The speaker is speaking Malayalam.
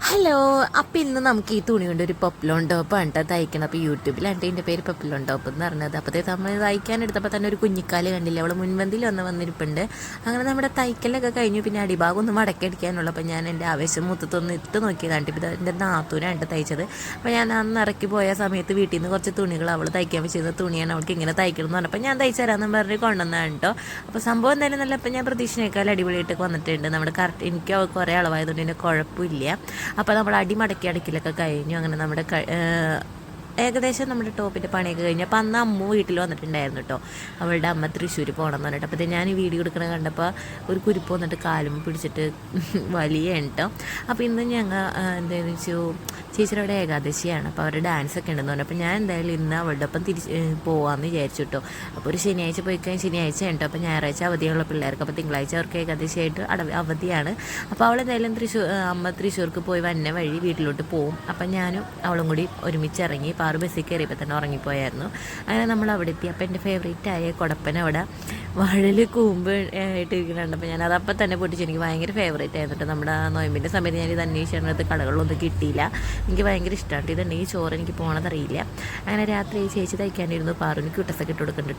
ഹലോ. അപ്പം ഇന്ന് നമുക്ക് ഈ തുണി കൊണ്ട് ഒരു പപ്ലോൺ ടോപ്പാണ് കേട്ടോ തയ്ക്കണം. അപ്പോൾ യൂട്യൂബിലാണ് എൻ്റെ പേര് പപ്ലോൺ ടോപ്പ് എന്ന് പറഞ്ഞത്. അപ്പോഴത്തേ നമ്മൾ തയ്ക്കാനെടുത്തപ്പോൾ തന്നെ ഒരു കുഞ്ഞിക്കാല് കണ്ടില്ല, അവൾ മുൻപന്തിൽ വന്നിരിപ്പുണ്ട്. അങ്ങനെ നമ്മുടെ തയ്ക്കലൊക്കെ കഴിഞ്ഞു. പിന്നെ അടിഭാഗം ഒന്ന് മടക്കി അടിക്കാനുള്ളൂ. അപ്പോൾ ഞാൻ എൻ്റെ ആവേശം മൊത്തത്തൊന്ന് ഇട്ട് നോക്കിയതാണ്. ഇപ്പോൾ എൻ്റെ നാത്തൂനാണ് തയ്ച്ചത്. അപ്പോൾ ഞാൻ അന്ന് ഇറക്കി പോയ സമയത്ത് വീട്ടിൽ നിന്ന് കുറച്ച് തുണികൾ അവൾ തയ്ക്കാൻ വെച്ചിരുന്ന തുണിയാണ്, അവൾക്ക് ഇങ്ങനെ തയ്ക്കണം എന്ന് പറഞ്ഞപ്പോൾ ഞാൻ തയ്ച്ചു തരാമെന്ന് പറഞ്ഞ് കൊണ്ടുവന്നതാണ് കേട്ടോ. അപ്പോൾ സംഭവം എന്തായാലും നല്ല, അപ്പോൾ ഞാൻ പ്രതീക്ഷനേക്കാൾ അടിപൊളിയായിട്ടൊക്കെ വന്നിട്ടുണ്ട്. നമ്മുടെ കറക്റ്റ് എനിക്ക് കുറേ അളവായതുകൊണ്ട് തന്നെ കുഴപ്പമില്ല. അപ്പോൾ നമ്മൾ അടിമടക്കി അടക്കിലൊക്കെ കഴിഞ്ഞു. അങ്ങനെ നമ്മുടെ ഏകദേശം നമ്മുടെ ടോപ്പിൻ്റെ പണിയൊക്കെ കഴിഞ്ഞു. അപ്പോൾ അന്ന് അമ്മ വീട്ടിൽ വന്നിട്ടുണ്ടായിരുന്നു കേട്ടോ. അവളുടെ അമ്മ തൃശ്ശൂർ പോകണമെന്ന് പറഞ്ഞിട്ട്. അപ്പോൾ ഞാൻ ഈ വീഡിയോ എടുക്കണ കണ്ടപ്പോൾ ഒരു കുരിപ്പ് വന്നിട്ട് കാലും പിടിച്ചിട്ട് വലിയ കേട്ടോ. അപ്പോൾ ഇന്ന് ഞങ്ങൾ എന്താണെന്ന് വെച്ചു, ചേച്ചിയുടെ അവിടെ ഏകാദശിയാണ്. അപ്പോൾ അവരുടെ ഡാൻസൊക്കെ ഉണ്ടെന്ന് പറഞ്ഞു. അപ്പോൾ ഞാൻ എന്തായാലും ഇന്ന് അവളുടെ ഒപ്പം പോകാമെന്ന് വിചാരിച്ചു കേട്ടോ. അപ്പോൾ ഒരു ശനിയാഴ്ച പോയി കഴിഞ്ഞാൽ ശനിയാഴ്ച ഉണ്ടോ, അപ്പോൾ ഞായറാഴ്ച അവധിയുള്ള പിള്ളേർക്ക്. അപ്പോൾ തിങ്കളാഴ്ച അവർക്ക് ഏകാദശിയായിട്ട് അവധിയാണ്. അപ്പോൾ അവൾ എന്തായാലും അമ്മ തൃശ്ശൂർക്ക് പോയി വന്ന വഴി വീട്ടിലോട്ട് പോവും. അപ്പം ഞാനും അവളും കൂടി ഒരുമിച്ച് ഇറങ്ങി. പാറു ബസ്സിൽ കയറിയപ്പോൾ തന്നെ ഉറങ്ങിപ്പോയായിരുന്നു. അങ്ങനെ നമ്മൾ അവിടെ എത്തി. അപ്പോൾ എൻ്റെ ഫേവറേറ്റായ കുടപ്പന അവിടെ വഴൽ കൂമ്പ് ആയിട്ടിരിക്കുന്നുണ്ട്. അപ്പോൾ ഞാൻ അതപ്പം തന്നെ പൊട്ടിച്ച് എനിക്ക് ഭയങ്കര ഫേവറേറ്റ് ആയിരുന്നു കേട്ടോ. നമ്മുടെ നോയമ്പിൻ്റെ സമയത്ത് ഞാനിത് അന്വേഷിച്ചിട്ട് കടകളിലൊന്നും കിട്ടിയില്ല. എനിക്ക് ഭയങ്കര ഇഷ്ടമാണ്. ഇതുണ്ടെങ്കിൽ ചോറ് എനിക്ക് പോകണതറിയില്ല. അങ്ങനെ രാത്രി ചേച്ചി തയ്ക്കാനിരുന്നു. പാറുവിന് ക്യൂട്ടസൊക്കെ ഇട്ട് കൊടുക്കുന്നുണ്ട് കേട്ടോ.